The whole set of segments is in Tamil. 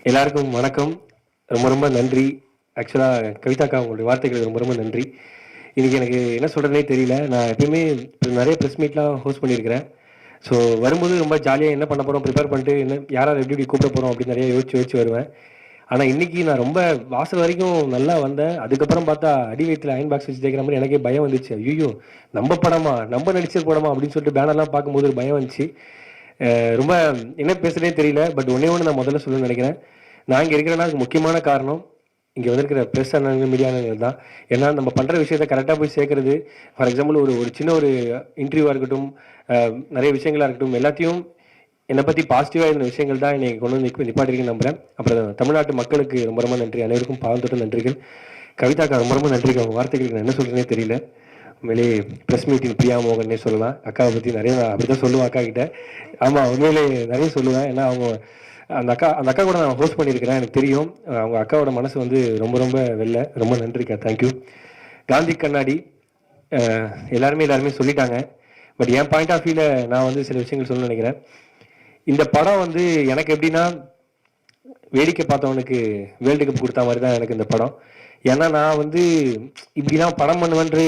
எல்லாருக்கும் வணக்கம். ரொம்ப ரொம்ப நன்றி. ஆக்சுவலாக கவிதாக்கா உங்களுடைய வார்த்தைகளுக்கு ரொம்ப ரொம்ப நன்றி. இன்றைக்கி எனக்கு என்ன சொல்கிறதுனே தெரியல. நான் எப்பயுமே நிறைய ப்ரெஸ் மீட்லாம் ஹோஸ்ட் பண்ணியிருக்கிறேன். ஸோ வரும்போது ரொம்ப ஜாலியாக என்ன பண்ண போகிறோம் ப்ரிப்பேர் பண்ணிட்டு என்ன யாராவது எப்படி எப்படி கூப்பிட போகிறோம் அப்படின்னு நிறைய யோசிச்சு வருவேன். ஆனால் இன்றைக்கி நான் ரொம்ப வாசல் வரைக்கும் நல்லா வந்தேன். அதுக்கப்புறம் பார்த்தா அடி வயிற்றில் அயன் பாக்ஸ் வச்சு தேய்க்கிற மாதிரி எனக்கே பயம் வந்துச்சு. ஐயோ நம்ம படமா நம்ம நடிச்ச படமா அப்படின்னு சொல்லிட்டு பேனர்லாம் பார்க்கும்போது ஒரு பயம் வந்துச்சு. ரொம்ப என்ன பேசுகிறதே தெரியல. பட் ஒன்றே ஒன்று நான் முதல்ல சொல்லணும்னு நினைக்கிறேன். நான் இங்கே இருக்கிறேன்னா அதுக்கு முக்கியமான காரணம் இங்கே வந்திருக்கிற ப்ரெஸ் அண்ணன் மீடியானங்கள் தான். ஏன்னா நம்ம பண்ணுற விஷயத்த கரெக்டாக போய் சேர்க்கறது. ஃபார் எக்ஸாம்பிள் ஒரு சின்ன ஒரு இன்டர்வியூவாக இருக்கட்டும், நிறைய விஷயங்களாக இருக்கட்டும், எல்லாத்தையும் என்னை பற்றி பாசிட்டிவாக இருந்த விஷயங்கள் தான் என்னை கொண்டு வந்து நிப்பாட்டிருக்கேன்னு நம்புகிறேன். அப்புறம் தமிழ்நாட்டு மக்களுக்கு ரொம்ப ரொம்ப நன்றி. அனைவருக்கும் பாவந்தொட்டு நன்றிகள். கவிதாக்கா ரொம்ப ரொம்ப நன்றிகள். அவங்க வார்த்தைகளுக்கு நான் என்ன சொல்கிறேனே தெரியல. உண்மையிலே ப்ரெஸ் மீட்டிங் பிரியா மோகன்னே சொல்லலாம். அக்காவை பற்றி நிறைய நான் அப்படி தான் சொல்லுவேன் அக்கா கிட்ட. ஆமாம், உண்மையிலே நிறைய சொல்லுவேன். ஏன்னா அவங்க அந்த அக்கா கூட நான் ஹோஸ்ட் பண்ணியிருக்கிறேன். எனக்கு தெரியும் அவங்க அக்காவோட மனசு வந்து ரொம்ப ரொம்ப வெளில. ரொம்ப நன்றிக்கா, தேங்க்யூ. காந்தி கண்ணாடி எல்லாருமே சொல்லிட்டாங்க. பட் என் பாயிண்ட் ஆஃப் வியூவில் நான் வந்து சில விஷயங்கள் சொல்ல நினைக்கிறேன். இந்த படம் வந்து எனக்கு எப்படின்னா வேடிக்கை பார்த்தவனுக்கு வேர்ல்டு கப் கொடுத்த மாதிரி தான் எனக்கு இந்த படம். ஏன்னா நான் வந்து இப்படிலாம் படம் பண்ணுவேன்று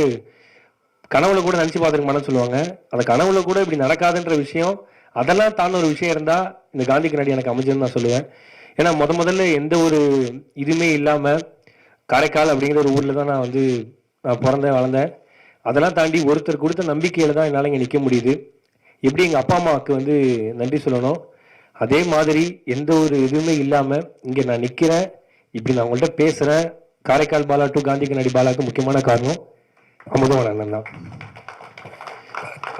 கனவுல கூட நினச்சி பார்த்துருக்க மாட்டேன்னு சொல்லுவாங்க. அந்த கனவுல கூட இப்படி நடக்காதுன்ற விஷயம், அதெல்லாம் தாண்ட ஒரு விஷயம் இருந்தால் இந்த காந்தி கண்ணாடி எனக்கு அமைஞ்சதுன்னு நான் சொல்லுவேன். ஏன்னா முதல்ல எந்த ஒரு இதுவுமே இல்லாமல் காரைக்கால் அப்படிங்கிற ஒரு ஊரில் தான் நான் பிறந்தேன் வளர்ந்தேன். அதெல்லாம் தாண்டி ஒருத்தர் கொடுத்த நம்பிக்கையில் தான் என்னால் இங்கே நிற்க முடியுது. எப்படி எங்கள் அப்பா அம்மாவுக்கு வந்து நன்றி சொல்லணும், அதே மாதிரி எந்த ஒரு இதுவுமே இல்லாமல் இங்கே நான் நிற்கிறேன், இப்படி நான் உங்கள்கிட்ட பேசுகிறேன். காரைக்கால் பாலா டு காந்தி கண்ணாடி பாலாவுக்கு முக்கியமான காரணம் அமுதவான அண்ணன் தான்.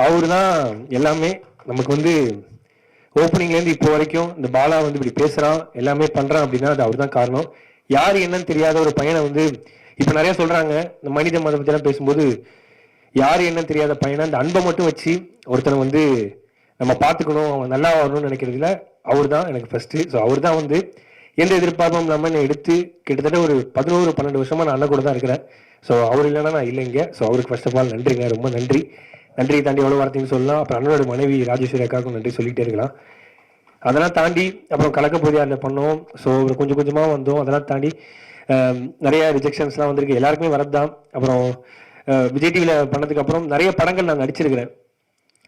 அவரு தான் எல்லாமே. நமக்கு வந்து ஓப்பனிங்லேருந்து இப்போ வரைக்கும் இந்த பாலா வந்து இப்படி பேசுகிறான், எல்லாமே பண்ணுறான் அப்படின்னா அது அவர் தான் காரணம். யார் என்னன்னு தெரியாத ஒரு பையனை வந்து இப்போ நிறைய சொல்கிறாங்க இந்த மனித மதம் பற்றிலாம் பேசும்போது, யார் என்னன்னு தெரியாத பையனை அந்த அன்பை மட்டும் வச்சு ஒருத்தனை வந்து நம்ம பார்த்துக்கணும், அவன் நல்லா வரணும்னு நினைக்கிறதுல அவர் தான் எனக்கு ஃபஸ்ட்டு. ஸோ அவர் தான் வந்து எந்த எதிர்பார்ப்பும் இல்லாமல் என்னை எடுத்து கிட்டத்தட்ட ஒரு 11-12 வருஷமாக நான் அண்ணன் கூட தான் இருக்கிறேன். ஸோ அவர் இல்லைன்னா நான் இல்லைங்க. ஸோ அவருக்கு ஃபர்ஸ்ட் ஆஃப் ஆல் நன்றிங்க, ரொம்ப நன்றி. நன்றியை தாண்டி எவ்வளோ வார்த்தைன்னு சொல்லலாம். அப்புறம் அண்ணனோட மனைவி ராஜேஸ்வரி அக்காவுக்கும் நன்றி சொல்லிகிட்டே இருக்கலாம். அதெல்லாம் தாண்டி அப்புறம் கலக்கப்போதியாரில் பண்ணோம். ஸோ கொஞ்சம் கொஞ்சமாக வந்தோம். அதெல்லாம் தாண்டி நிறைய ரிஜெக்ஷன்ஸ்லாம் வந்திருக்கு, எல்லாருக்குமே வரது தான். அப்புறம் விஜய் டிவியில் பண்ணதுக்கப்புறம் நிறைய படங்கள் நான் நடிச்சிருக்கிறேன்.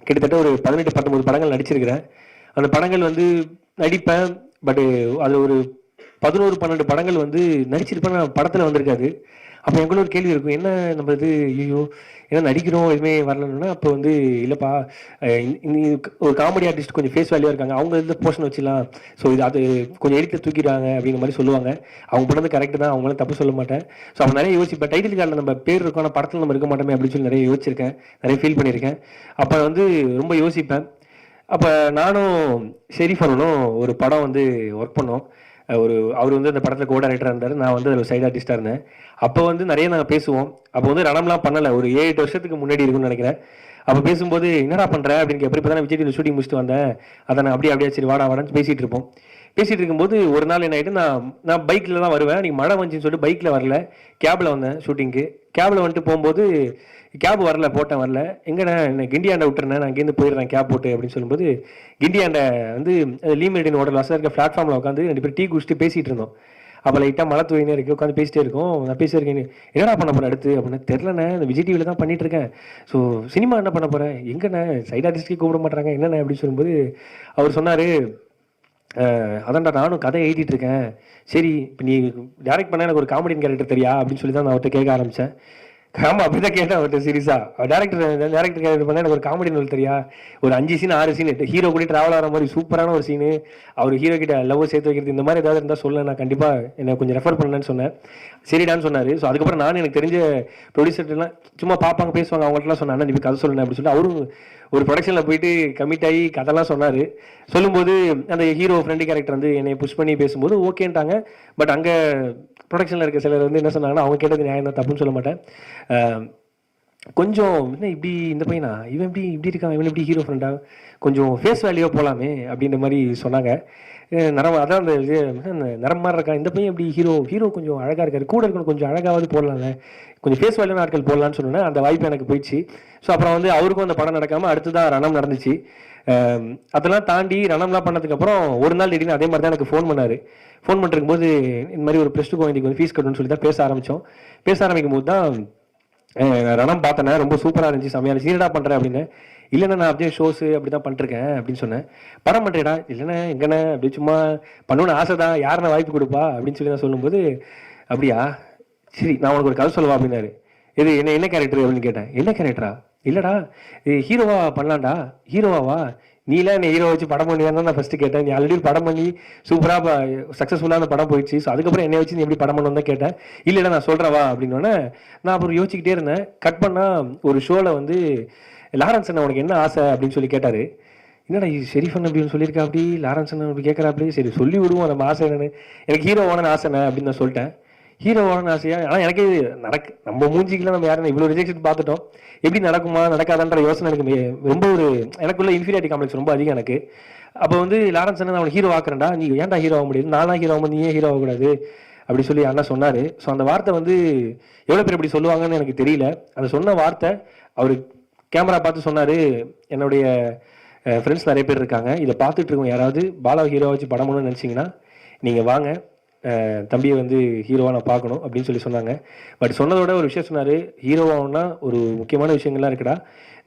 கிட்டத்தட்ட ஒரு 18-19 படங்கள் நடிச்சிருக்கிறேன். அந்த படங்கள் வந்து நடிப்பேன். பட்டு அது ஒரு 11-12 படங்கள் வந்து நடிச்சிருப்பேன், நான் படத்தில் வந்திருக்காது. அப்போ எங்களும் ஒரு கேள்வி இருக்கும், என்ன நம்ம இது ஐயோ ஏன்னா நடிக்கிறோம் எதுவுமே வரலன்னா, அப்போ வந்து இல்லைப்பா ஒரு காமெடி ஆர்டிஸ்ட் கொஞ்சம் ஃபேஸ் வேல்யூவாக இருக்காங்க, அவங்க இந்த போர்ஷன் வச்சுலாம், ஸோ இது அது கொஞ்சம் எடிட்டில் தூக்கிடுவாங்க அப்படிங்கிற மாதிரி சொல்லுவாங்க. அவங்க பண்ணது கரெக்டு தான், அவங்களும் தப்பு சொல்ல மாட்டேன். ஸோ அப்போ நிறைய யோசிப்பேன், டைட்டில் கார்டில் நம்ம பேர் இருக்கோம் ஆனால் படத்தில் நம்ம இருக்க மாட்டோமே அப்படின்னு சொல்லி நிறைய யோசிச்சிருக்கேன், நிறைய ஃபீல் பண்ணியிருக்கேன். அப்போ வந்து ரொம்ப யோசிப்பேன். அப்போ நானும் ஷெரீஃப் அண்ணனும் ஒரு படம் வந்து ஒர்க் பண்ணோம். அவர் வந்து அந்த படத்தில் கோ டைரக்டராக இருந்தார், நான் வந்து அதில் சைட் ஆர்டிஸ்டாக இருந்தேன். அப்போ வந்து நிறைய நாங்கள் பேசுவோம். அப்போ வந்து ரணம்லாம் பண்ணலை, ஒரு 7-8 வருஷத்துக்கு முன்னாடி இருக்குன்னு நினைக்கிறேன். அப்போ பேசும்போது என்னடா பண்ணுறேன் அப்படின்னு எப்படி இப்போ தானே விஜய் டிவியில் ஷூட்டிங் முடிச்சுட்டு வந்தேன், அதை நான் அப்படியே சரி வாடான்னு பேசிகிட்டு இருப்போம். பேசிகிட்டு இருக்கும்போது ஒரு நாள் என்ன ஆகிட்டு, நான் பைக்கில் தான் வருவேன், நீங்கள் மழை வந்துச்சுன்னு சொல்லிட்டு பைக்கில் வரல, கேபில் வந்தேன் ஷூட்டிங்க்கு. கேபில் வந்துட்டு போகும்போது கேப் வரல, போட்டேன் வரல, எங்கண்ணே என்ன கிண்டியாண்டை விட்டுறேன், நான் இங்கேருந்து போயிடுறேன் கேப் போட்டு அப்படின்னு சொல்லும்போது, கிண்டியாண்டை வந்து லீமெடின் ஹோட்டல் வசதி இருக்க பிளாட்ஃபார்மில் உட்காந்து 2 பேர் டீ குடிச்சிட்டு பேசிகிட்டு இருந்தோம். அப்போ லைட்டாக மழை தூயினே இருக்குது, உட்காந்து பேசிட்டே இருக்கோம். நான் பேசியிருக்கேன், என்னடா பண்ண போகிறேன் அடுத்து அப்படின்னு. தெரிலண்ணே, இந்த விஜய் டிவியில் தான் பண்ணிட்டு இருக்கேன், ஸோ சினிமா என்ன பண்ண போகிறேன், எங்கண்ணே சைட் ஆர்டிஸ்ட்கே கூப்பிட மாட்டாங்க என்னண்ணே அப்படின்னு சொல்லும்போது அவர் சொன்னார், அதான்டா நானும் கதை எழுதிட்டு இருக்கேன், சரி இப்போ நீ டேரக்ட் பண்ண எனக்கு ஒரு காமெடியன் கேரக்டர் தெரியா அப்படின்னு சொல்லி தான் நான் அவர்கிட்ட கேட்க ஆரம்பித்தேன். ஆமாம் அப்படிதான் கேட்டேன் அவர்கிட்ட சீரியஸா. டேரக்டர் கேரக்டர் பண்ண எனக்கு ஒரு காமெடி நூல் தெரியா, ஒரு 5 சீன் 6 சீன் ஹீரோ கூட ட்ராவல் ஆகிற மாதிரி சூப்பரான ஒரு சீனு, அவர் ஹீரோ கிட்ட லவ் சேர்த்து வைக்கிறது, இந்த மாதிரி ஏதாவது இருந்தால் சொல்ல, நான் கண்டிப்பாக என்னை கொஞ்சம் ரெஃபர் பண்ணேன்னு சொன்னேன். சரிடான்னு சொன்னார். ஸோ அதுக்கப்புறம் நான் எனக்கு தெரிஞ்ச ப்ரொடியூசர்லாம் சும்மா பார்ப்பாங்க பேசுவாங்க, அவங்கள்ட்டலாம் சொன்னேன், அண்ணா நீ கதை சொல்லுங்க அப்படின்னு சொல்லிட்டு அவரும் ஒரு ப்ரொடக்ஷனில் போயிட்டு கமிட் ஆகி கதைலாம் சொன்னார். சொல்லும்போது அந்த ஹீரோ ஃப்ரெண்டு கேரக்டர் வந்து என்னை புஷ் பண்ணி பேசும்போது ஓகேன்ட்டாங்க. பட் அங்கே ப்ரொடக்ஷனில் இருக்க சிலர் வந்து என்ன சொன்னாங்கன்னா, அவங்க கேட்டது நியாயம் தான், தப்புன்னு சொல்ல மாட்டேன், கொஞ்சம் என்ன இப்படி இந்த பையனா இவன் இப்படி இருக்கான், இவன் இப்படி ஹீரோ ஃப்ரெண்டாக கொஞ்சம் ஃபேஸ் வேல்யூவாக போகலாமே அப்படின்ற மாதிரி சொன்னாங்க. நிறம் அதான் அந்த இது நிறம் மாதிரி இருக்கான் இந்த பையன், இப்படி ஹீரோ கொஞ்சம் அழகாக இருக்காரு, கூட இருக்கணும் கொஞ்சம் அழகாவது போடலாங்க, கொஞ்சம் ஃபேஸ் வேல்யூ ஆட்கள் போடலான்னு சொன்னேன். அந்த வாய்ப்பு எனக்கு போயிடுச்சு. ஸோ அப்புறம் வந்து அவருக்கும் அந்த படம் நடக்காமல் அடுத்து தான் ரணம் நடந்துச்சு. அதெல்லாம் தாண்டி ரணம்லாம் பண்ணதுக்கப்புறம் ஒரு நாள் திடீர்னு அதே மாதிரி தான் எனக்கு ஃபோன் பண்ணார். ஃபோன் பண்ணிருக்கும் போது இந்த மாதிரி ஒரு ப்ளஸ் டூ குழந்தைக்கு வந்து ஃபீஸ் கட்டணும்னு சொல்லி தான் பேச ஆரம்பித்தோம். பேச ஆரம்பிக்கும் போது தான் ரணம் பார்த்தேன், ரொம்ப சூப்பராக இருந்துச்சு, செம்மையாக இருந்துச்சு, என்னடா பண்ணுறேன் அப்படின்னு. இல்லைண்ணா நான் அப்படியே ஷோஸு அப்படி தான் பண்ணிருக்கேன் அப்படின்னு சொன்னேன். படம் பண்ணுறேடா? இல்லைண்ணே எங்கண்ணே அப்படி சும்மா பண்ணணும்னு ஆசை தான், யாருண்ணா வாய்ப்பு கொடுப்பா அப்படின்னு சொல்லி நான் சொல்லும்போது, அப்படியா சரி நான் உனக்கு ஒரு கதை சொல்லவா அப்படின்னாரு. இது என்ன கேரக்டர் அப்படின்னு கேட்டேன். என்ன கேரக்டரா? இல்லைடா இது ஹீரோவா பண்ணலாம்டா. ஹீரோவாவா? நீலாம் என்னை ஹீரோ வச்சு படம் பண்ணுவேன்னு தான் நான் ஃபஸ்ட்டு கேட்டேன். நீ ஆல்ரெடி படம் பண்ணி சூப்பராக சக்ஸஸ்ஃபுல்லாக அந்த படம் போயிடுச்சு. ஸோ அதுக்கப்புறம் என்னை வச்சு நீ எப்படி படம் பண்ணணும் தான் கேட்டேன். இல்லைடா நான் சொல்கிறவா அப்படின்னோடனே நான் அப்புறம் யோசிச்சுக்கிட்டே இருந்தேன். கட் பண்ணால் ஒரு ஷோவில் வந்து லாரன்ஸ் அண்ணா உனக்கு என்ன ஆசை அப்படின்னு சொல்லி கேட்டார். என்னடா இது ஷெரீஃபன் அப்படின்னு சொல்லியிருக்கா, அப்படி லாரன்ஸ் அண்ணன் அப்படி கேட்குறா, அப்படி சரி சொல்லி விடுவோம் நம்ம ஆசை என்னன்னு. எனக்கு ஹீரோ ஓனன் ஆசைண்ணே அப்படின்னு நான் சொல்லிட்டேன். ஹீரோ ஓனன் ஆசையா? ஆனால் எனக்கு நம்ம மூஞ்சிக்கெல்லாம் நம்ம யாரும் இவ்வளோ ரிஜெக்ஷன் பார்த்துட்டோம், எப்படி நடக்குமா நடக்காதான்ற யோசனை எனக்கு ரொம்ப ஒரு எனக்குள்ள இன்ஃபீரியாரிட்டி காம்ப்ளெக்ஸ் ரொம்ப அதிகம் எனக்கு. அப்போ வந்து லாரன்ஸ் அண்ணன் அவனுக்கு ஹீரோ ஆக்குறேன்டா, நீ ஏன்டா ஹீரோ ஆக முடியாது, நானா ஹீரோ ஆகும், நீ ஏன் ஹீரோ ஆகக்கூடாது அப்படி சொல்லி அண்ணா சொன்னார். ஸோ அந்த வார்த்தை வந்து எவ்வளோ பேர் இப்படி சொல்லுவாங்கன்னு எனக்கு தெரியல. அந்த சொன்ன வார்த்தை அவர் கேமரா பார்த்து சொன்னார். என்னுடைய ஃப்ரெண்ட்ஸ் நிறைய பேர் இருக்காங்க, இதை பார்த்துட்டு இருக்கோம், யாராவது பாலா ஹீரோ வச்சு படம் பண்ணணும்னு நினச்சிங்கன்னா நீங்கள் வாங்க, தம்பியை வந்து ஹீரோவாக நான் பார்க்கணும் அப்படின்னு சொல்லி சொன்னாங்க. பட் சொன்னதோட ஒரு விஷயம் சொன்னார், ஹீரோவாகணும்னா ஒரு முக்கியமான விஷயங்கள்லாம் இருக்குடா,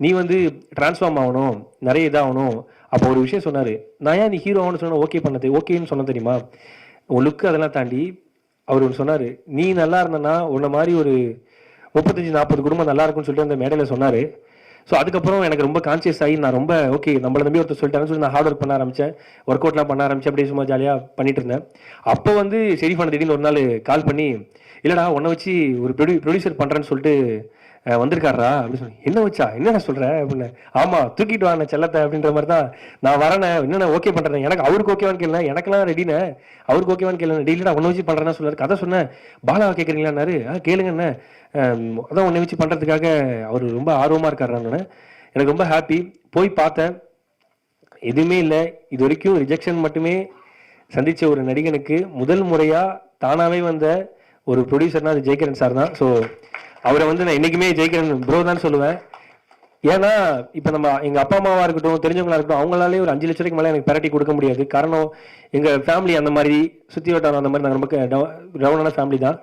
நீ வந்து டிரான்ஸ்ஃபார்ம் ஆகணும், நிறைய இதாகணும். அப்போ ஒரு விஷயம் சொன்னார், நான் ஏன் நீ ஹீரோ ஆகணும்னு சொன்ன ஓகே பண்ணது ஓகேன்னு சொன்ன தெரியுமா, உன் லுக்கு அதெல்லாம் தாண்டி அவர் ஒன்று சொன்னார், நீ நல்லா இருந்தனா உன்ன மாதிரி ஒரு 35-40 குடும்பம் நல்லா இருக்கும்னு சொல்லிட்டு அந்த மேடையில் சொன்னார். ஸோ அதுக்கப்புறம் எனக்கு ரொம்ப கான்சியஸ் ஆகி நான் ரொம்ப ஓகே நம்மளை நம்பி ஒருத்தர் சொல்லிட்டாங்கன்னு சொல்லி நான் ஹார்ட் ஒர்க் பண்ண ஆரம்பித்தேன், ஒர்க் அவுட்லாம் பண்ண ஆரம்பித்தேன், அப்படியே சும்மா ஜாலியாக பண்ணிட்டு இருந்தேன். அப்போ வந்து ஷெரீஃபான திடீர்னு ஒரு நாள் கால் பண்ணி, இல்லைடா உன்னை வச்சு ஒரு ப்ரொடியூசர் பண்ணுறேன்னு சொல்லிட்டு வந்திருக்காரா அப்படின்னு சொல்லி. என்ன வச்சா என்ன சொல்கிறேன் அப்படின்னு. ஆமாம் தூக்கிட்டு வாங்க செல்லத்தை அப்படின்ற மாதிரி தான் நான் வரேனே, என்னென்ன ஓகே பண்ணுறேன், எனக்கு அவருக்கு ஓகேவான்னு கேளுங்க, எனக்கெல்லாம் ரெடினே, அவருக்கு ஓகேவான்னு கேளுங்க, டெய்லிடா உன்னை வச்சு பண்ணுறேன்னா சொன்னார். கதை சொன்னேன், பாலாவை கேட்குறீங்களான்னாரு. கேளுங்கண்ணே, அதான் உன்னை வச்சு பண்ணுறதுக்காக அவர் ரொம்ப ஆர்வமாக இருக்காருன்னு. எனக்கு ரொம்ப ஹாப்பி. போய் பார்த்தேன், எதுவுமே இல்லை. இது வரைக்கும் ரிஜெக்ஷன் மட்டுமே சந்தித்த ஒரு நடிகனுக்கு முதல் முறையாக தானாகவே வந்த ஒரு ப்ரொடியூசர்னா அது ஜெயகிரன் சார் தான். ஸோ அவரை வந்து நான் என்றைக்குமே ஜெயகிரன் ப்ரோ தான் சொல்லுவேன். ஏன்னா இப்போ நம்ம எங்கள் அப்பா அம்மாவாக இருக்கட்டும், தெரிஞ்சவங்களா இருக்கட்டும், அவங்களாலே ஒரு 5 லட்ச ரூபாய்க்கு மேலே எனக்கு பெரட்டி கொடுக்க முடியாது. காரணம் எங்கள் ஃபேமிலி அந்த மாதிரி சுற்றி வட்டாரம் அந்த மாதிரி நாங்கள் ரொம்ப டவுனான ஃபேமிலி தான்.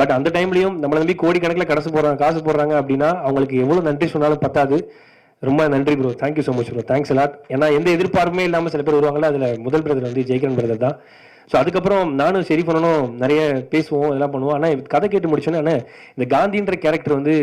பட் அந்த டைம்லையும் நம்மளை நம்பி கோடிக்கணக்கில் காசு போடுறாங்க அப்படின்னா அவங்களுக்கு எவ்வளோ நன்றி சொன்னாலும் பத்தாது. ரொம்ப நன்றி bro, thank you so much bro, thanks a lot. ஏன்னா எந்த எதிர்பார்ப்புமே இல்லாமல் சில பேர் வருவாங்களா, அதில் முதல் பிரதர் வந்து ஜெயகிரன் பிரதர் தான். ஸோ அதுக்கப்புறம் நானும் ஷெரீஃபனும் நிறைய பேசுவோம், இதெல்லாம் பண்ணுவோம். ஆனால் கதை கேட்டு முடிச்சோன்னே அண்ணே இந்த காந்தின்ற கேரக்டர் வந்து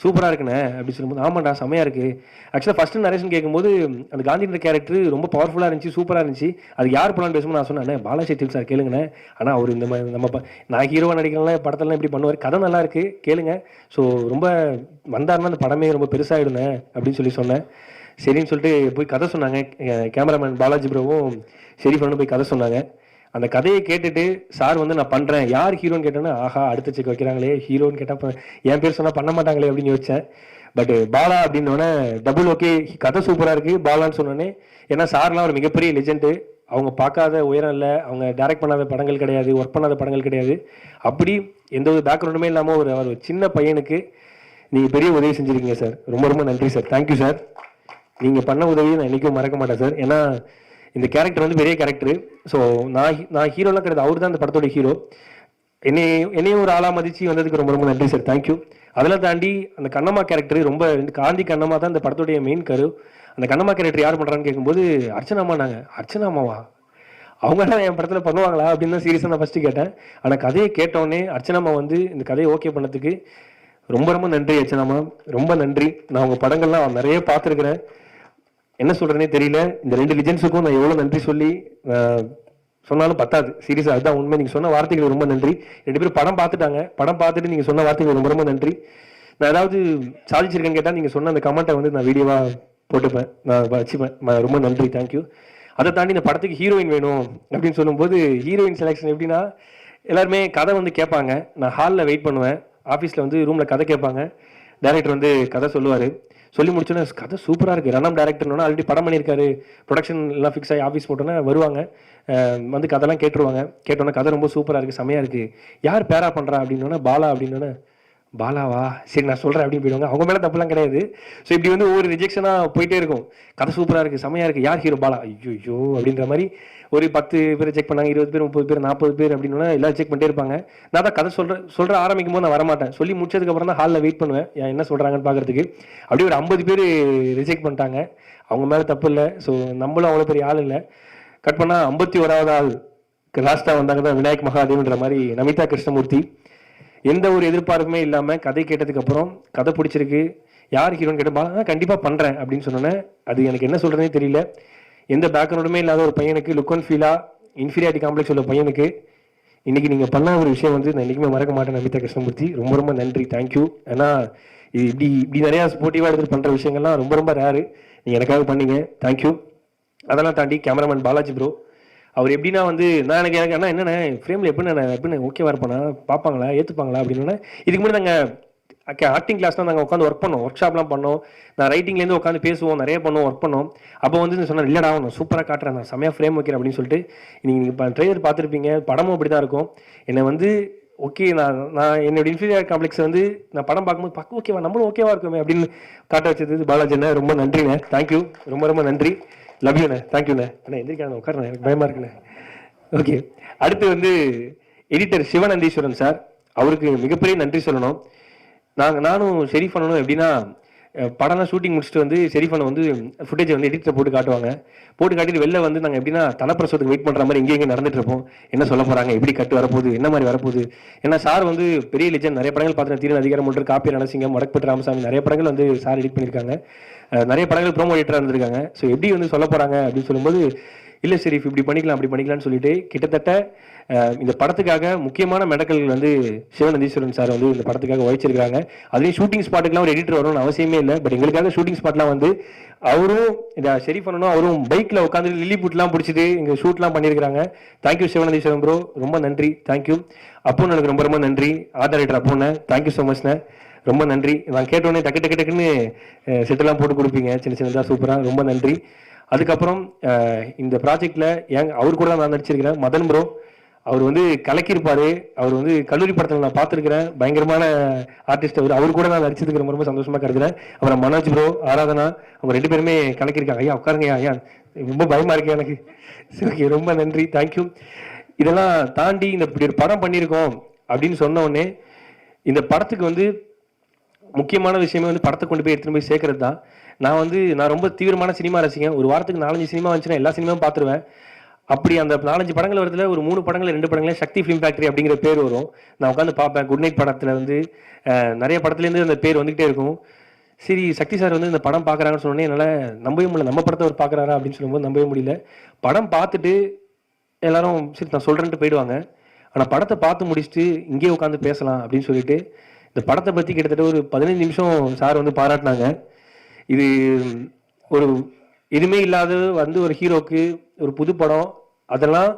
சூப்பராக இருக்குண்ணே அப்படின்னு சொல்லும்போது, ஆமாண்டா செம்மையாக இருக்குது. ஆக்சுவலாக ஃபஸ்ட்டு நரேஷன் கேட்கும்போது அந்த காந்தின்ற கேரக்டர் ரொம்ப பவர்ஃபுல்லாக இருந்துச்சு, சூப்பராக இருந்துச்சு, அது யார் பண்ணலான்னு பேசும்போது நான் சொன்னேன், பாலாஜி சார் கேளுங்கண்ணே, ஆனால் அவர் இந்த மாதிரி நம்ம நான் ஹீரோவாக நடிக்கிறனால படத்தெல்லாம் இப்படி பண்ணுவார், கதை நல்லா இருக்குது கேளுங்க, ஸோ ரொம்ப வந்தாருன்னா அந்த படமே ரொம்ப பெருசாகிடுண்ணே அப்படின்னு சொல்லி சொன்னேன். சரின்னு சொல்லிட்டு போய் கதை சொன்னாங்க. கேமராமேன் பாலாஜி ப்ரோவும் ஷெரீஃபனும் போய் கதை சொன்னாங்க. அந்த கதையை கேட்டுட்டு சார் வந்து நான் பண்ணுறேன், யார் ஹீரோன்னு கேட்டோன்னா, ஆஹா அடுத்த செக் வைக்கிறாங்களே, ஹீரோன்னு கேட்டால் என் பேர் சொன்னால் பண்ண மாட்டாங்களே அப்படின்னு யோசிச்சேன். பட் பாலா அப்படின்னோடனே டபுள் ஓகே, கதை சூப்பராக இருக்குது பாலான்னு சொன்னோன்னே. ஏன்னா சார்லாம் ஒரு மிகப்பெரிய லெஜெண்டு, அவங்க பார்க்காத உயரம் இல்லை, அவங்க டைரக்ட் பண்ணாத படங்கள் கிடையாது, ஒர்க் பண்ணாத படங்கள் கிடையாது. அப்படி எந்த ஒரு பேக்ரவுண்டுமே இல்லாமல் ஒரு சின்ன பையனுக்கு நீங்கள் பெரிய உதவி செஞ்சுருக்கீங்க சார், ரொம்ப ரொம்ப நன்றி சார், தேங்க்யூ சார். நீங்கள் பண்ண உதவியை நான் என்றைக்கும் மறக்க மாட்டேன் சார். ஏன்னா இந்த கேரக்டர் வந்து பெரிய கேரக்டரு. ஸோ நான் ஹீரோலாம் கிடையாது, அவர் தான் அந்த படத்தோட ஹீரோ. என்னையும் ஒரு ஆளாக மதிச்சு வந்ததுக்கு ரொம்ப ரொம்ப நன்றி சார், தேங்க்யூ. அதெல்லாம் தாண்டி அந்த கண்ணம்மா கேரக்டர் ரொம்ப காந்தி கண்ணம்மா தான் இந்த படத்துடைய மெயின் கரு. அந்த கண்ணம்மா கேரக்டர் யார் பண்ணுறான்னு கேட்கும்போது அர்ச்சனாமா, நாங்கள் அர்ச்சனாமாவா அவங்களாம் என் படத்தில் பண்ணுவாங்களா அப்படின்னு தான் சீரியஸாக நான் ஃபஸ்ட்டு கேட்டேன். ஆனால் கதையை கேட்டோடனே அர்ச்சனாமா வந்து இந்த கதையை ஓகே பண்ணதுக்கு ரொம்ப ரொம்ப நன்றி அர்ச்சனாமா, ரொம்ப நன்றி. நான் உங்கள் படங்கள்லாம் நிறைய பார்த்துருக்குறேன், என்ன சொல்கிறேனே தெரியல. இந்த 2 லிஜெண்ட்ஸுக்கும் நான் எவ்வளோ நன்றி சொல்லி சொன்னாலும் பத்தாது, சீரியஸாக அதுதான் உண்மை. நீங்கள் சொன்ன வார்த்தைகள் ரொம்ப நன்றி. 2 பேரும் படம் பார்த்துட்டாங்க, படம் பார்த்துட்டு நீங்கள் சொன்ன வார்த்தைகள் ரொம்ப ரொம்ப நன்றி. நான் ஏதாவது சாதிச்சிருக்கேன்னு கேட்டால் நீங்கள் சொன்ன அந்த கமெண்ட்டை வந்து நான் வீடியோவாக போட்டுப்பேன், நான் வச்சுப்பேன். ரொம்ப நன்றி, தேங்க்யூ. அதை தாண்டி இந்த படத்துக்கு ஹீரோயின் வேணும் அப்படின்னு சொல்லும்போது ஹீரோயின் செலெக்ஷன் எப்படின்னா, எல்லாருமே கதை வந்து கேட்பாங்க, நான் ஹாலில் வெயிட் பண்ணுவேன், ஆஃபீஸில் வந்து ரூமில் கதை கேட்பாங்க, டைரக்டர் வந்து கதை சொல்லுவார். சொல்லி முடிச்சோன்னே கதை சூப்பராக இருக்குது, ரணம் டேரக்டர்னோன்னா ஆல்ரெடி படம் பண்ணியிருக்காரு, ப்ரொடக்ஷன் எல்லாம் ஃபிக்ஸ் ஆகி ஆஃபீஸ் போட்டோன்னே வருவாங்க, வந்து கதைலாம் கேட்டுருவாங்க. கேட்டோன்னே கதை ரொம்ப சூப்பராக இருக்குது, செமையாக இருக்குது, யார் பேரா பண்ணுறா அப்படின்னோடனே பாலா அப்படின்னோடனே, பாலாவா, சரி நான் சொல்கிறேன் அப்படின்னு போயிடுவாங்க. அவங்க மேலே தப்புலாம் கிடையாது. ஸோ இப்படி வந்து ஒவ்வொரு ரிஜெக்ஷனாக போயிட்டே இருக்கும். கதை சூப்பராக இருக்குது, செமையாக இருக்குது, யார் ஹீரோ? பாலா. ஐயோ அப்படின்ற மாதிரி ஒரு 10 பேர் செக் பண்ணாங்க, 20 பேர், 30 பேர், 40 பேர் அப்படின்னு எல்லாம் செக் பண்ணிட்டே இருப்பாங்க. நான் தான் கதை சொல்கிற ஆரம்பிக்கும் போது நான் வரமாட்டேன். சொல்லி முடிச்சதுக்கப்புறம் தான் ஹாலில் வெயிட் பண்ணுவேன் என்ன சொல்கிறாங்கன்னு பார்க்குறதுக்கு. அப்படியே ஒரு 50 பேர் ரிஜெக்ட் பண்ணிட்டாங்க. அவங்க மேலே தப்பு இல்லை. ஸோ நம்மளும் அவ்வளோ பெரிய ஆள் இல்லை. கட் பண்ணால் 51வது ஆள் லாஸ்ட்டாக வந்தாங்க தான் விநாயக் மகாதேவ்ன்ற மாதிரி நமிதா கிருஷ்ணமூர்த்தி. எந்த ஒரு எதிர்பார்ப்புமே இல்லாமல் கதை கேட்டதுக்கப்புறம் கதை பிடிச்சிருக்கு, யார் ஹீரோன்னு கேட்டால் கண்டிப்பாக பண்ணுறேன் அப்படின்னு சொன்னோன்னே அது எனக்கு என்ன சொல்கிறதே தெரியல. எந்த பேக்ரவுண்டுமே இல்லாத ஒரு பையனுக்கு லுக் அண்ட் ஃபீலாக இன்ஃபீரியாரிட்டி காம்ப்ளெக்ஸ் உள்ள பையனுக்கு இன்றைக்கி நீங்கள் பண்ண ஒரு விஷயம் வந்து நான் என்றைக்குமே மறக்க மாட்டேன். நமிதா கிருஷ்ணமூர்த்தி, ரொம்ப ரொம்ப நன்றி, தேங்க்யூ. ஏன்னா இது இப்படி நிறையா ஸ்போர்ட்டிவாக எடுத்துகிட்டு பண்ணுற விஷயங்கள்லாம் ரொம்ப ரொம்ப ரேரு. நீங்கள் எனக்காக பண்ணீங்க, தேங்க்யூ. அதெல்லாம் தாண்டி கேமராமேன் பாலாஜி ப்ரோ, அவர் எப்படின்னா வந்து நான் எனக்கு அண்ணா என்னென்ன ஃப்ரேமில் எப்படின்னு ஓகேவா இருப்பானா, பார்ப்பாங்களா, ஏற்றுப்பாங்களா அப்படின்னு. இதுக்கு முன்னாடி நாங்கள் ஆக்டிங் கிளாஸ்லாம் நாங்கள் உட்காந்து ஒர்க் பண்ணோம், ஒர்க் ஷாப்லாம் பண்ணோம். நான் ரைட்டிங்லேருந்து உட்காந்து பேசுவோம், நிறைய பண்ணுவோம், ஒர்க் பண்ணோம். அப்போ வந்து சொன்னேன், இல்லைடா நான் சூப்பராக காட்டுறேன், நான் செம்மையாக ஃப்ரேம் வைக்கிறேன் அப்படின்னு சொல்லிட்டு. நீங்கள் இப்போ ட்ரெய்லர் பார்த்துருப்பீங்க, படமும் அப்படி தான் இருக்கும். என்னை வந்து ஓகே நான் என்னோட இன்ஃபீரியார் காம்ப்ளெக்ஸ் வந்து நான் படம் பார்க்கும்போது ஓகேவா, நம்மளும் ஓகேவா இருக்குமே அப்படின்னு காட்ட வச்சது பாலாஜிண்ணே. ரொம்ப நன்றிண்ணே, தேங்க்யூ, ரொம்ப ரொம்ப நன்றி. லவ் யூண்ணே, தேங்க்யூண்ணே. அண்ணா எந்திரிக்கான உட்காருண்ணே, எனக்கு பயமாக இருக்குண்ணே. ஓகே, அடுத்து வந்து எடிட்டர் சிவநந்தீஸ்வரன் சார், அவருக்கு மிகப்பெரிய நன்றி சொல்லணும். நானும் ஷெரீஃப் பண்ணணும் எப்படின்னா, படம்லாம் ஷூட்டிங் முடிச்சுட்டு வந்து ஷெரீஃப் பண்ண வந்து ஃபுட்டேஜை வந்து எடிட்டர் போட்டு காட்டுவாங்க. போட்டு காட்டிட்டு வெளில வந்து நாங்கள் எப்படின்னா தனப்பிரசவத்துக்கு வெயிட் பண்ணுற மாதிரி எங்கேயும் நடந்துட்டு இருப்போம். என்ன சொல்ல போகிறாங்க, எப்படி கட்டு வரப்போகுது, என்ன மாதிரி வரப்போகுது. ஏன்னா சார் வந்து பெரிய லெஜண்ட், நிறைய படங்கள் பார்த்துட்டு தீரன் அதிகாரம் ஒன்று, காப்பி ரணசிங்கம், வடக்குப்பட்டு ராமசாமி, நிறைய படங்கள் வந்து சார் எடிட் பண்ணியிருக்காங்க. நிறைய படங்கள் ப்ரோமோ எடிட்டராக இருந்திருக்காங்க. ஸோ எப்படி வந்து சொல்ல போகிறாங்க அப்படின்னு சொல்லும்போது, இல்லை ஷெரீஃப் இப்படி பண்ணிக்கலாம் அப்படி பண்ணிக்கலாம்னு சொல்லிட்டு கிட்டத்தட்ட இந்த படத்துக்காக முக்கியமான மெடக்கல் வந்து சிவநந்தீஸ்வரன் சார் வந்து இந்த படத்துக்காக உழைச்சிருக்காங்க. அதுலேயும் ஷூட்டிங் ஸ்பாட்டுக்குலாம் ஒரு எடிட்டர் வரணும்னு அவசியமே இல்லை. பட் எங்களுக்காக ஷூட்டிங் ஸ்பாட்லாம் வந்து அவரும் இந்த ஷெரீஃப் பண்ணணும், அவரும் பைக்கில் உட்காந்து லில்லி புட்லாம் பிடிச்சிட்டு இங்கே ஷூட்லாம் பண்ணியிருக்காங்க. தேங்க்யூ சிவநந்தீஸ்வரன் ப்ரோ, ரொம்ப நன்றி, தேங்க்யூ. அப்போன்னு எனக்கு ரொம்ப ரொம்ப நன்றி. ஆர்ட் டைரக்டர் அப்போண்ணே, தேங்க்யூ ஸோ மச்ண்ணே, ரொம்ப நன்றி. நான் கேட்டோன்னே டக்குன்னு செட்டெல்லாம் போட்டு கொடுப்பீங்க, சின்ன சின்னதாக சூப்பராக, ரொம்ப நன்றி. அதுக்கப்புறம் இந்த ப்ராஜெக்டில் அவர் கூட தான் நான் நடிச்சிருக்கிறேன். மதன் ப்ரோ, அவர் வந்து கலக்கியிருப்பாரு. அவர் வந்து கல்லூரி படத்தில் நான் பார்த்துருக்கிறேன், பயங்கரமான ஆர்டிஸ்ட். அவர் கூட நான் நடிச்சதுக்கு ரொம்ப ரொம்ப சந்தோஷமாக கருதுறேன். அப்புறம் மனோஜ் ப்ரோ, ஆராதனா, அவங்க 2 பேருமே கலக்கியிருக்காங்க. ஐயா உட்காருங்க ஐயா, ரொம்ப பயமாக இருக்கு எனக்கு. ஓகே, ரொம்ப நன்றி, தேங்க்யூ. இதெல்லாம் தாண்டி இந்த இப்படி ஒரு படம் பண்ணியிருக்கோம் அப்படின்னு சொன்ன உடனே இந்த படத்துக்கு வந்து முக்கியமான விஷயமே வந்து படத்தை கொண்டு போய் எடுத்துகிட்டு போய் சேர்க்கறது தான். நான் ரொம்ப தீவிரமான சினிமா ரசிகன். ஒரு வாரத்துக்கு 4-5 சினிமா வந்துச்சுன்னா எல்லா சினிமாவும் பார்த்துருவேன். அப்படி அந்த 4-5 படங்கள் வருதுல ஒரு 3 படங்கள் 2 படங்களே சக்தி ஃபிலிம் ஃபேக்டரி அப்படிங்கிற பேர் வரும். நான் உட்காந்து பார்ப்பேன். குட் நைட் படத்தில் வந்து நிறைய படத்துலேருந்து அந்த பேர் வந்துகிட்டே இருக்கும். சரி, சக்தி சார் வந்து இந்த படம் பார்க்குறாங்கன்னு சொன்னோன்னே என்னால் நம்பவே முடியல. நம்ம படத்தை அவர் பார்க்குறாரா அப்படின்னு சொல்லும்போது நம்பவே முடியல. படம் பார்த்துட்டு எல்லாரும் சரி நான் சொல்கிறேன்ட்டு போயிடுவாங்க. ஆனால் படத்தை பார்த்து முடிச்சுட்டு இங்கேயே உட்காந்து பேசலாம் அப்படின்னு சொல்லிட்டு இந்த படத்தை பற்றி கிட்டத்தட்ட ஒரு 15 நிமிஷம் சார் வந்து பாராட்டினாங்க. இது ஒரு எதுவுமே இல்லாத வந்து ஒரு ஹீரோக்கு ஒரு புது படம், அதெல்லாம்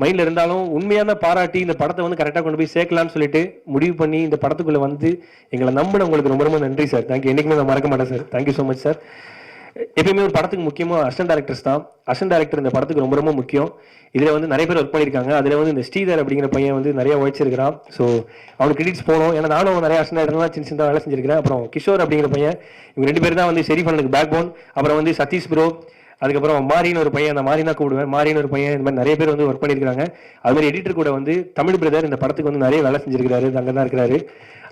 மைண்டில் இருந்தாலும் உண்மையான பாராட்டி இந்த படத்தை வந்து கரெக்டாக கொண்டு போய் சேர்க்கலான்னு சொல்லிட்டு முடிவு பண்ணி இந்த படத்துக்குள்ளே வந்து எங்களை நம்பின உங்களுக்கு ரொம்ப ரொம்ப நன்றி சார். தேங்க்யூ. என்றைக்குமே நான் மறக்க மாட்டேன் sir. Thank you so much sir. எப்பயுமே ஒரு படத்துக்கு முக்கியமாக அசிஸ்டன்ட் டைரக்டர்ஸ் தான். அசிஸ்டன்ட் டைரக்டர் இந்த படத்துக்கு ரொம்ப ரொம்ப முக்கியம். இதில் வந்து நிறைய பேர் ஒர்க் பண்ணியிருக்காங்க. அதில் வந்து இந்த ஸ்ரீதர் அப்படிங்கிற பையன் வந்து நிறைய உழைச்சிருக்கிறான். ஸோ அவனுக்கு கிரெடிட்ஸ் போகணும். ஏன்னா நானும் நிறைய அசிஸ்டன்ட் டைரக்டர்லாம் சின்ன சின்ன வேலை செஞ்சிருக்கிறேன். அப்புறம் கிஷோர் அப்படிங்கிற பையன், இவங்க 2 பேர் தான் வந்து ஷெரீஃப் பண்ணனுக்கு பேக் போன். அப்புறம் வந்து சதீஷ் ப்ரோ, அதுக்கப்புறம் மாரின்னு ஒரு பையன், அந்த மாரினா கூப்பிடுவேன், மாரின்னு ஒரு பையன், இந்த மாதிரி நிறைய பேர் வந்து ஒர்க் பண்ணியிருக்காங்க. அது மாதிரி எடிட்டர் கூட வந்து தமிழ் பிரதர் இந்த படத்துக்கு வந்து நிறைய வேலை செஞ்சிருக்கிறாரு, அங்கே தான் இருக்கிறாரு.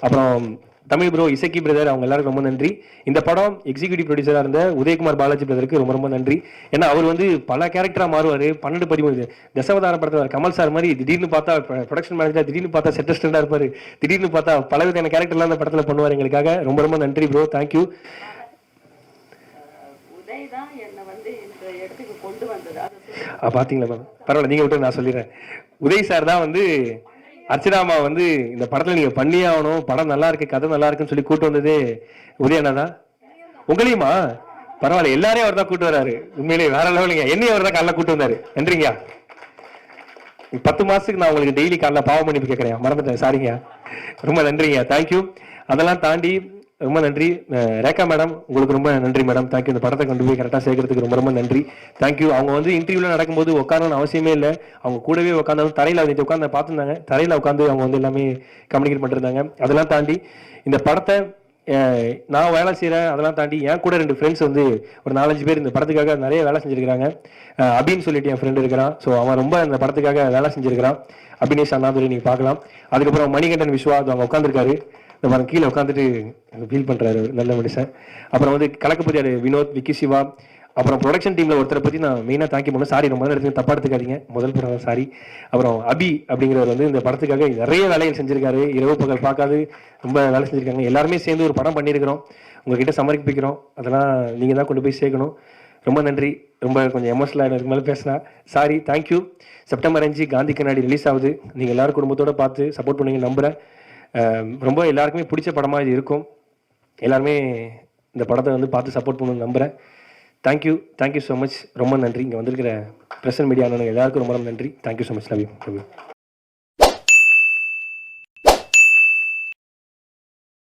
அப்புறம் தமிழ் ப்ரோ, இசக்கி பிரதர், அவங்க எல்லாருக்கும் ரொம்ப நன்றி. இந்த படம் எக்ஸிக்யூட்டிவ் ப்ரொடியூசராக இருந்த உதயகுமார் பாலாஜி பிரதருக்கு ரொம்ப ரொம்ப நன்றி. ஏன்னா அவர் வந்து பல கேரக்டராக மாறுவார். 12-13 தசாவதாரம் படத்தில் கமல் சார் மாதிரி திடீர்னு பார்த்தா ப்ரொடக்ஷன் மேனேஜர், திடீர்னு பார்த்தா செட் அசிஸ்டண்டாக இருப்பார், திடீர்னு பார்த்தா பலவிதமான கேரக்டர்லாம் அந்த படத்தில் பண்ணுவார். எங்களுக்காக ரொம்ப ரொம்ப நன்றி ப்ரோ, தேங்க்யூ. பார்த்தீங்களா மேம், பரவாயில்ல, நீங்கள் விட்டு நான் சொல்லிடுறேன். உதய் சார் தான் வந்து அர்ச்சனாமா வந்து இந்த படத்தில் நீங்கள் பண்ணியே ஆகணும், படம் நல்லா இருக்கு, கதை நல்லா இருக்குன்னு சொல்லி கூட்டு வந்ததே உதயண்ணா தான். உங்களையுமா? பரவாயில்ல, எல்லாரையும் அவர் தான் கூட்டு வராரு. உண்மையிலேயே வேற லெவலுங்க. என்னையும் அவர் தான் காலைல கூட்டு வந்தாரு. நன்றிங்க. 10 மாசத்துக்கு நான் உங்களுக்கு டெய்லி காலைல பாவம் பண்ணி கேட்குறேன், மறந்துட்டேன், சாரிங்க. ரொம்ப நன்றிங்க, தேங்க்யூ. அதெல்லாம் தாண்டி ரொம்ப நன்றி. ரேகா மேடம், உங்களுக்கு ரொம்ப நன்றி மேடம். தேங்க்யூ. இந்த படத்தை கொண்டு போய் கரெக்டாக சேர்க்கறதுக்கு ரொம்ப ரொம்ப நன்றி. தேங்க்யூ. அவங்க வந்து இன்டர்வியூவில் நடக்கும்போது உட்காரணும்னு அவசியமே இல்லை. அவங்க கூடவே உட்காந்து தரையில் வந்து உட்காந்து பார்த்துருந்தாங்க. தரையில் உட்காந்து அவங்க வந்து எல்லாமே கம்யூனிகேட் பண்ணிருந்தாங்க. அதெல்லாம் தாண்டி இந்த படத்தை நான் வேலை செய்கிறேன். அதெல்லாம் தாண்டி என் கூட 2 ஃப்ரெண்ட்ஸ் வந்து ஒரு 4-5 பேர் இந்த படத்துக்காக நிறைய வேலை செஞ்சுருக்கிறாங்க. அபின்னு சொல்லிட்டு என் ஃப்ரெண்டு இருக்கிறான். ஸோ அவன் ரொம்ப இந்த படத்துக்காக வேலை செஞ்சுருக்கிறான். அபினேஷ் அண்ணாதுரை நீங்கள் பார்க்கலாம். அதுக்கப்புறம் மணிகண்டன் விஸ்வா அவங்க உட்காந்துருக்காரு. இந்த மாதிரி கீழே உட்காந்துட்டு ஃபீல் பண்ணுறாரு, நல்ல மனுஷன். அப்புறம் வந்து கலக்கப்பதியார் வினோத், விக்கி சிவா, அப்புறம் ப்ரொடக்ஷன் டீமில் ஒருத்தரை பற்றி நான் மெயினாக தேங்க்யூ பண்ணேன். சாரி, ரொம்ப நேரம் எடுத்து தப்பாக எடுத்துக்காதீங்க, முதல் படம் சாரி. அப்புறம் அபி அப்படிங்கிறவர் வந்து இந்த படத்துக்காக நிறைய வேலைகள் செஞ்சுருக்காரு. இரவு பகல் பார்க்காது ரொம்ப வேலை செஞ்சுருக்காங்க. எல்லாருமே சேர்ந்து ஒரு படம் பண்ணியிருக்கிறோம். உங்ககிட்ட சமர்ப்பிக்கிறோம். அதெல்லாம் நீங்கள் தான் கொண்டு போய் சேர்க்கணும். ரொம்ப நன்றி. ரொம்ப கொஞ்சம் எமோஷனலாக இதுக்கு மேலே பேசினா சாரி. தேங்க்யூ. செப்டம்பர் 5 காந்தி கண்ணாடி ரிலீஸ் ஆகுது. நீங்கள் எல்லாரும் குடும்பத்தோடு பார்த்து சப்போர்ட் பண்ணுவீங்க நம்புகிறேன். ரொம்ப எல்லாருக்குமே பிடிச்ச படமாக இது இருக்கும். எல்லாருமே இந்த படத்தை வந்து பார்த்து சப்போர்ட் பண்ணணும்னு நம்புகிறேன். Thank you so much. ரொம்ப நன்றி. இங்கே வந்திருக்கிற பிரசன்ட் மீடியா அண்ணனுங்க எல்லாருக்கும் ரொம்ப ரொம்ப நன்றி. Thank you so much. Love you.